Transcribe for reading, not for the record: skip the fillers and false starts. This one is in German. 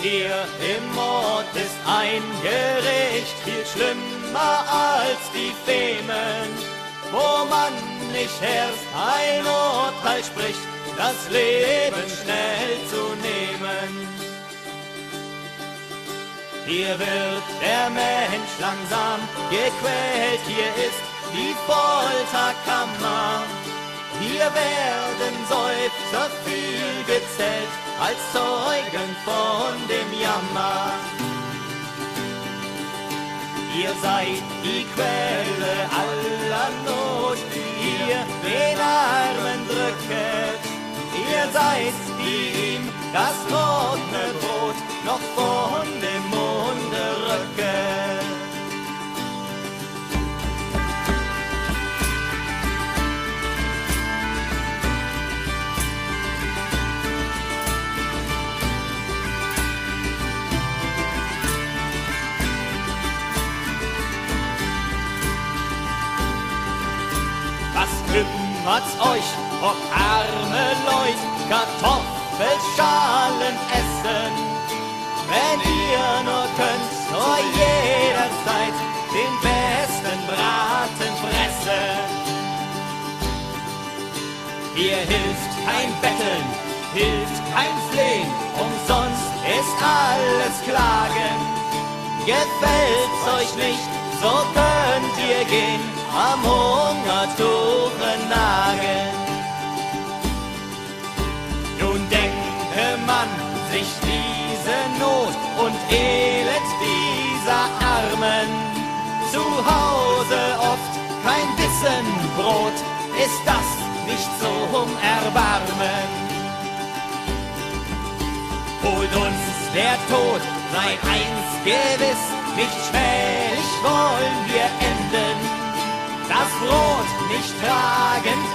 Hier im Ort ist ein Gericht viel schlimmer als die Femen, wo man nicht erst ein Urteil spricht, das Leben schnell zu nehmen. Hier wird der Mensch langsam gequält, hier ist die Folterkammer. Hier werden Seufzer viel gezählt, als Zeugen von dem Jammer. Ihr seid die Quelle aller Not, ihr den Armen drücket. Ihr seid die ihm das trockene Brot noch von dem Munde rücket. Kümmert's euch, ob arme Leut Kartoffelschalen essen, wenn ihr nur könnt, zu jeder Zeit den besten Braten fressen. Hier hilft kein Betteln, hilft kein Flehen, umsonst ist alles Klagen. Gefällt's euch nicht, so könnt ihr gehen, am Hungertuche nagen. Nun denke man sich diese Not und Elend dieser Armen. Zu Hause oft kein Bissen Brot, ist das nicht zum Erbarmen. Holt uns der Tod, sei eins gewiss, nicht schmählich wollen wir enden. Das Brot nicht tragend